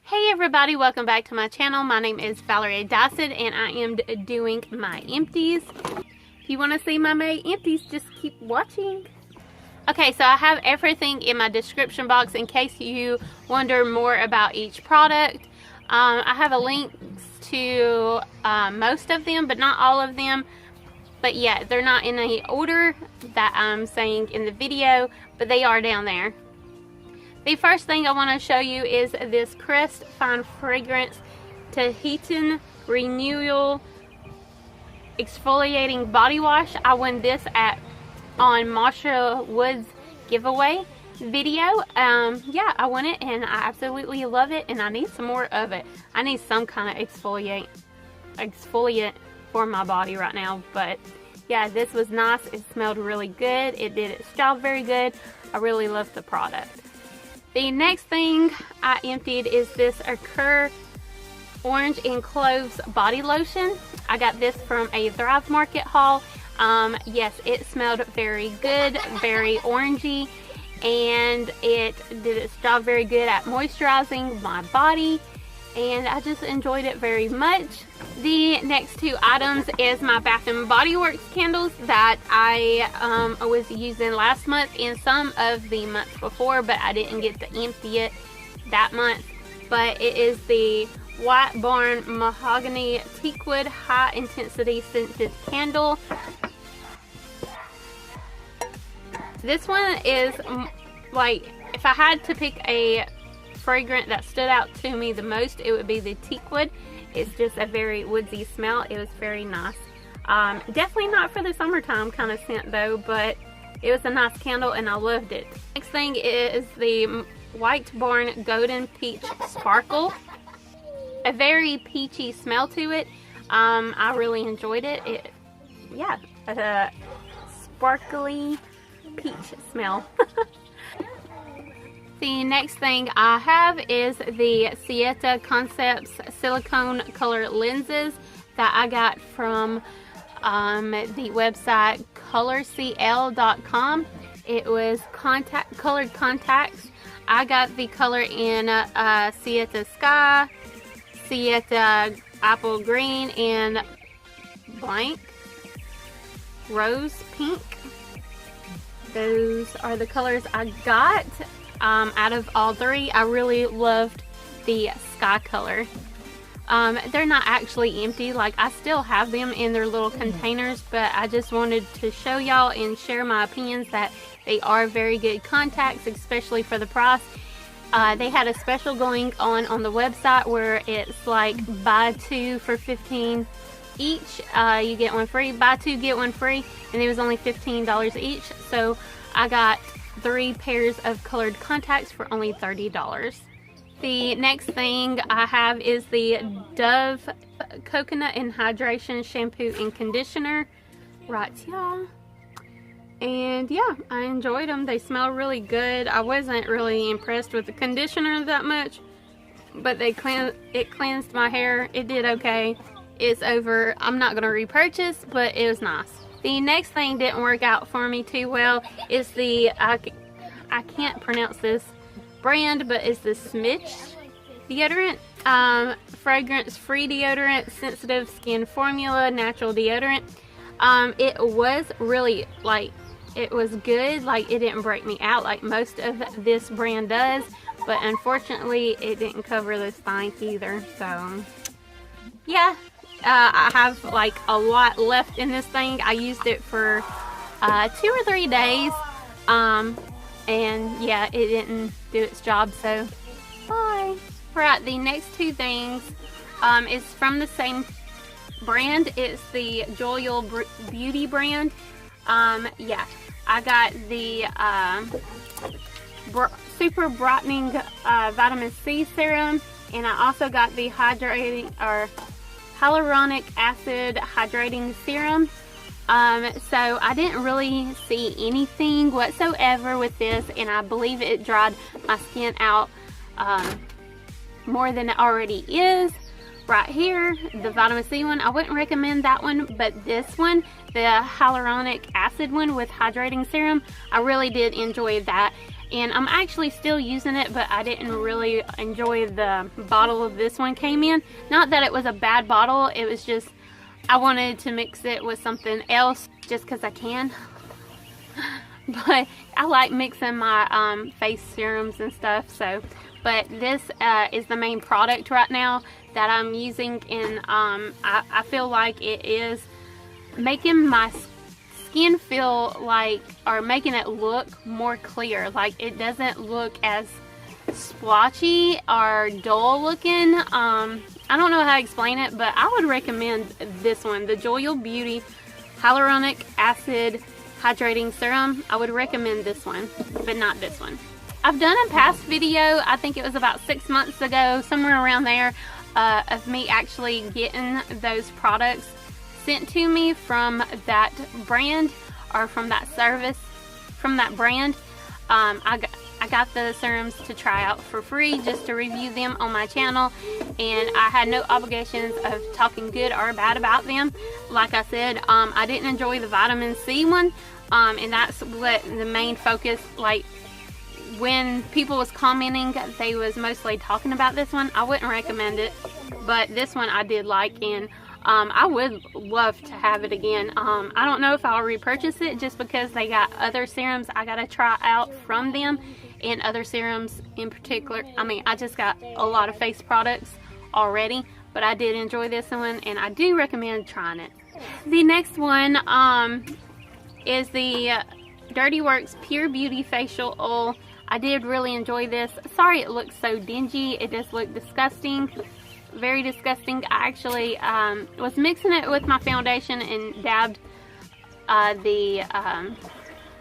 Hey everybody, welcome back to my channel. My name is Valerie Dison and I am doing my empties. If you want to see my May empties, just keep watching. Okay, so I have everything in my description box in case you wonder more about each product. I have a link to most of them, but not all of them. But yeah, they're not in any order that I'm saying in the video, but they are down there. The first thing I want to show you is this Crest Fine Fragrance Tahitian Renewal Exfoliating Body Wash. I won this on Marsha Wood's giveaway video. Yeah, I won it and I absolutely love it and I need some more of it. I need some kind of exfoliant for my body right now, but yeah, this was nice. It smelled really good. It did its job very good. I really love the product. The next thing I emptied is this Occur Orange and Cloves Body Lotion. I got this from a Thrive Market haul. Yes, it smelled very good, very orangey, and it did its job very good at moisturizing my body, and I just enjoyed it very much. The next two items is my Bath & Body Works candles that I was using last month and some of the months before, but I didn't get to empty it that month. But it is the White Barn Mahogany Teakwood High Intensity Scented Candle. This one is like, if I had to pick a fragrance that stood out to me the most, it would be the Teakwood. It's just a very woodsy smell. It was very nice. Definitely not for the summertime kind of scent though, but it was a nice candle and I loved it. Next thing is the White Barn Golden Peach Sparkle. A very peachy smell to it. I really enjoyed it. Yeah, a sparkly peach smell. The next thing I have is the Siesta Concepts Silicone Color Lenses that I got from the website colorcl.com. It was colored contacts. I got the color in Siesta Sky, Siesta Apple Green, and Blank Rose Pink. Those are the colors I got. Out of all three, I really loved the sky color. They're not actually empty, like I still have them in their little containers, but I just wanted to show y'all and share my opinions that they are very good contacts, especially for the price. They had a special going on the website where it's like buy two for $15 each. You get one free, buy two get one free, and it was only $15 each. So I got 3 pairs of colored contacts for only $30. The next thing I have is the Dove Coconut and Hydration Shampoo and Conditioner. Right, y'all. And yeah, I enjoyed them. They smell really good. I wasn't really impressed with the conditioner that much, but it cleansed my hair. It did okay. It's over. I'm not going to repurchase, but it was nice. The next thing didn't work out for me too well is the, I can't pronounce this brand, but it's the Schmidt deodorant. Fragrance-free deodorant, sensitive skin formula, natural deodorant. It was really, like, it was good. Like, it didn't break me out like most of this brand does, but unfortunately it didn't cover the stank either. So yeah. I have like a lot left in this thing. I used it for 2 or 3 days, and yeah, it didn't do its job, so bye. Right, the next two things is from the same brand. It's the Joyal Beauty brand. Yeah, I got the Super Brightening Vitamin C Serum, and I also got the Hyaluronic Acid Hydrating Serum. So I didn't really see anything whatsoever with this, and I believe it dried my skin out more than it already is. Right here, the vitamin C one, I wouldn't recommend that one, but this one, the hyaluronic acid one with hydrating serum, I really did enjoy that. and I'm actually still using it, but I didn't really enjoy the bottle of this one came in. Not that it was a bad bottle, it was just I wanted to mix it with something else just because I can. But I like mixing my face serums and stuff, so. But this is the main product right now that I'm using, and I feel like it is making my skin feel like, or making it look more clear. Like it doesn't look as splotchy or dull looking. I don't know how to explain it, but I would recommend this one, the Joyal Beauty Hyaluronic Acid Hydrating Serum. I would recommend this one, but not this one. I've done a past video, I think it was about 6 months ago, somewhere around there, of me actually getting those products sent to me from that brand, or from that service, from that brand. I got the serums to try out for free, just to review them on my channel, and I had no obligations of talking good or bad about them. Like I said, I didn't enjoy the vitamin C one, and that's what the main focus, like when people was commenting, they was mostly talking about this one. I wouldn't recommend it, but this one I did like, and I would love to have it again. I don't know if I'll repurchase it, just because they got other serums I gotta try out from them, and other serums in particular. I mean, I just got a lot of face products already, but I did enjoy this one, and I do recommend trying it. The next one is the Dirty Works Pure Beauty Facial Oil. I did really enjoy this. Sorry it looks so dingy. It just looked disgusting. Very disgusting. I actually was mixing it with my foundation and dabbed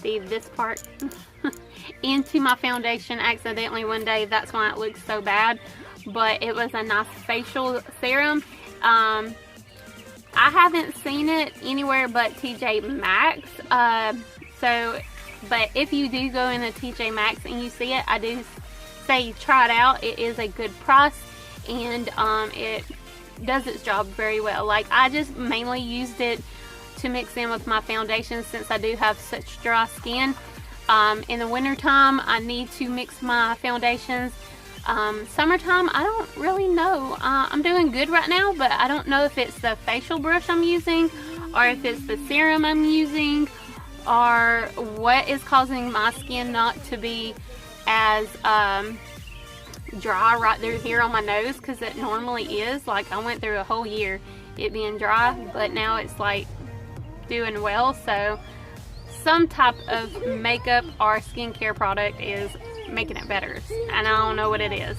this part into my foundation accidentally one day. That's why it looks so bad. But it was a nice facial serum. I haven't seen it anywhere but TJ Maxx. But if you do go into TJ Maxx and you see it, I do say try it out. It is a good price, and it does its job very well. Like, I just mainly used it to mix in with my foundation, since I do have such dry skin. In the winter time, I need to mix my foundations. Summertime, I don't really know. I'm doing good right now, but I don't know if it's the facial brush I'm using, or if it's the serum I'm using, or what is causing my skin not to be as dry right through here on my nose, because it normally is. Like, I went through a whole year it being dry, but now it's like doing well. So some type of makeup or skincare product is making it better, and I don't know what it is.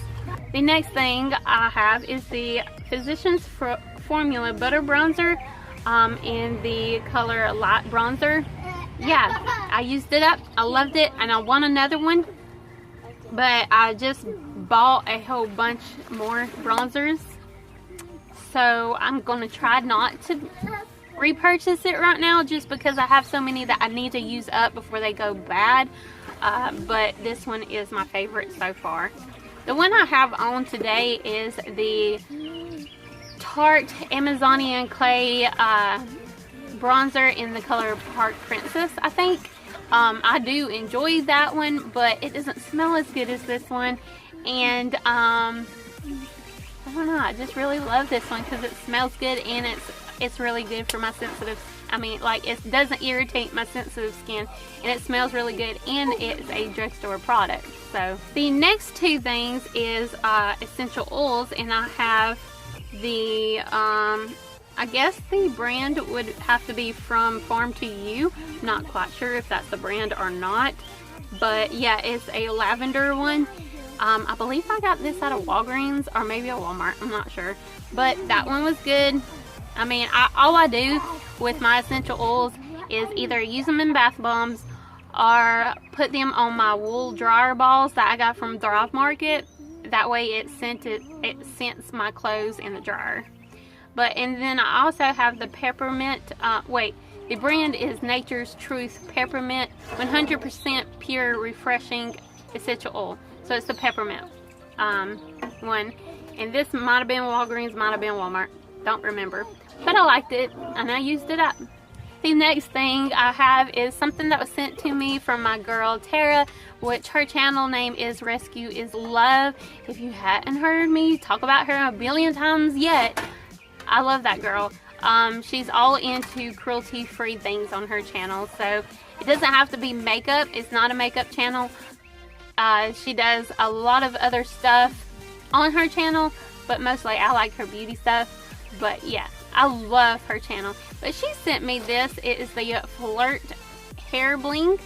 The next thing I have is the Physicians Formula Butter Bronzer in the color Light Bronzer. Yeah, I used it up. I loved it, and I want another one, but I just bought a whole bunch more bronzers, so I'm gonna try not to repurchase it right now, just because I have so many that I need to use up before they go bad. But this one is my favorite so far. The one I have on today is the Tarte Amazonian Clay bronzer in the color Park Princess, I think. I do enjoy that one, but it doesn't smell as good as this one, and I don't know, I just really love this one because it smells good, and it's really good for my sensitive, I mean, like, it doesn't irritate my sensitive skin, and it smells really good, and it's a drugstore product. So the next two things is essential oils, and I have the I guess the brand would have to be From Farm to You. Not quite sure if that's the brand or not, but yeah, it's a lavender one. I believe I got this out of Walgreens or maybe a Walmart, I'm not sure, but that one was good. I mean, all I do with my essential oils is either use them in bath bombs or put them on my wool dryer balls that I got from Thrive Market. That way it scents my clothes in the dryer. And then I also have the peppermint, the brand is Nature's Truth Peppermint 100% Pure Refreshing Essential Oil. So it's the peppermint one. And this might have been Walgreens, might have been Walmart. Don't remember. But I liked it, and I used it up. The next thing I have is something that was sent to me from my girl Tara, which her channel name is Rescue is Love. If you hadn't heard me talk about her a billion times yet, I love that girl. She's all into cruelty-free things on her channel, so it doesn't have to be makeup. It's not a makeup channel. She does a lot of other stuff on her channel, but mostly I like her beauty stuff. But yeah, I love her channel. But she sent me this. It is the Flirt hair bling.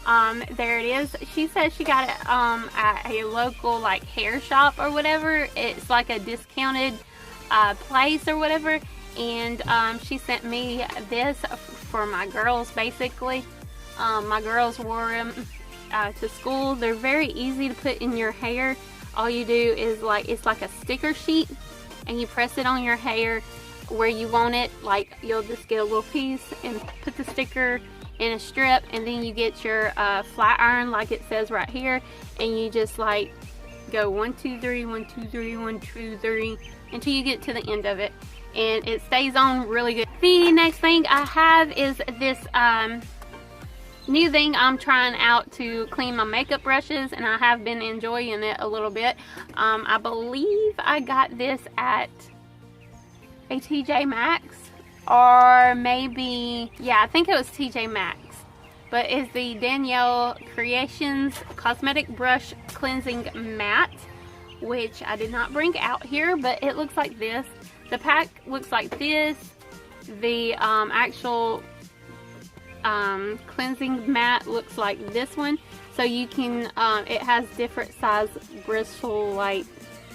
There it is. She says she got it at a local like hair shop or whatever. It's like a discounted place or whatever. And she sent me this for my girls basically. My girls wore them to school. They're very easy to put in your hair. All you do is like, it's like a sticker sheet, and you press it on your hair where you want it. Like, you'll just get a little piece and put the sticker in a strip, and then you get your flat iron like it says right here, and you just like go 1 2 3 1 2 3 1 2 3 until you get to the end of it, and it stays on really good. The next thing I have is this new thing I'm trying out to clean my makeup brushes, and I have been enjoying it a little bit. I believe I got this at a TJ Maxx, or maybe, yeah, I think it was TJ Maxx. But it's the Danielle Creations Cosmetic Brush Cleansing Matte, which I did not bring out here, but it looks like this. The pack looks like this. The actual cleansing mat looks like this one. So you can, it has different size bristle like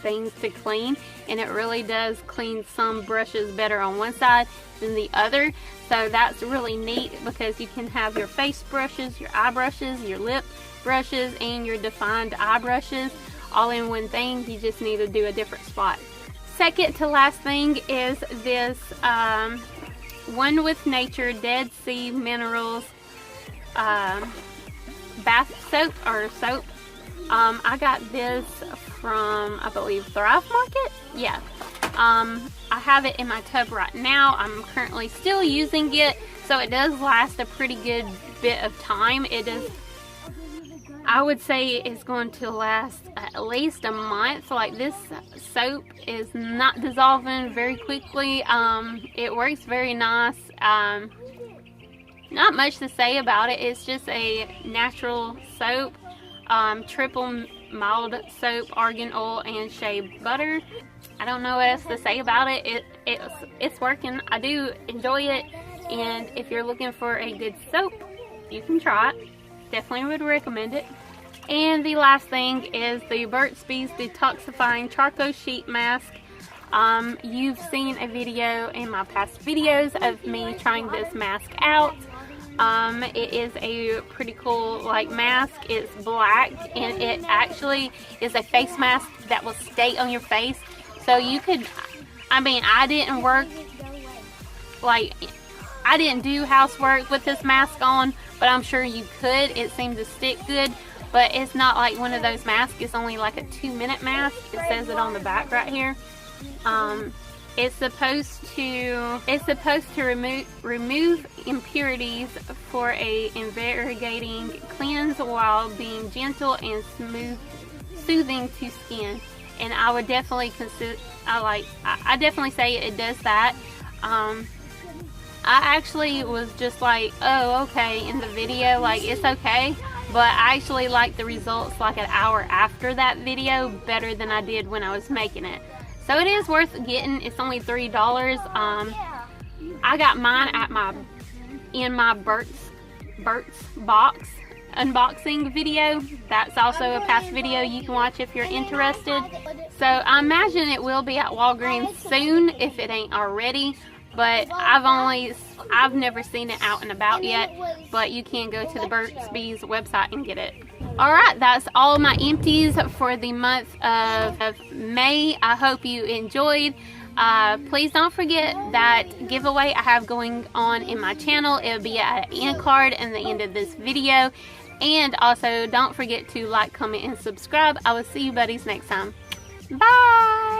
things to clean, and it really does clean some brushes better on one side than the other. So that's really neat, because you can have your face brushes, your eye brushes, your lip brushes, and your defined eye brushes all in one thing. You just need to do a different spot. Second to last thing is this One with Nature Dead Sea Minerals bath soap or soap. I got this from, I believe, Thrive Market. Yeah. I have it in my tub right now. I'm currently still using it, so it does last a pretty good bit of time. It is, I would say it's going to last at least a month. Like, this soap is not dissolving very quickly. It works very nice. Not much to say about it. It's just a natural soap. Triple mild soap, argan oil, and shea butter. I don't know what else to say about it. It's working. I do enjoy it, and if you're looking for a good soap, you can try it. Definitely would recommend it. And the last thing is the Burt's Bees Detoxifying Charcoal Sheet Mask. You've seen a video in my past videos of me trying this mask out. It is a pretty cool like mask. It's black, and it actually is a face mask that will stay on your face. So you could, I mean, I didn't do housework with this mask on, but I'm sure you could. It seems to stick good, but it's not like one of those masks. It's only like a 2-minute mask. It says it on the back right here. It's supposed to remove impurities for a invigorating cleanse while being gentle and soothing to skin. And I would definitely I definitely say it does that. I actually was just like, oh, okay, in the video, like, it's okay. But I actually like the results like an hour after that video better than I did when I was making it. So it is worth getting. It's only $3. I got mine at in my Burt's box unboxing video. That's also a past video you can watch if you're interested. So I imagine it will be at Walgreens soon if it ain't already. But I've never seen it out and about yet. But you can go to the Burt's Bees website and get it. Alright, that's all my empties for the month of May. I hope you enjoyed. Please don't forget that giveaway I have going on in my channel. It'll be at an end card in the end of this video. And also, don't forget to like, comment, and subscribe. I will see you buddies next time. Bye!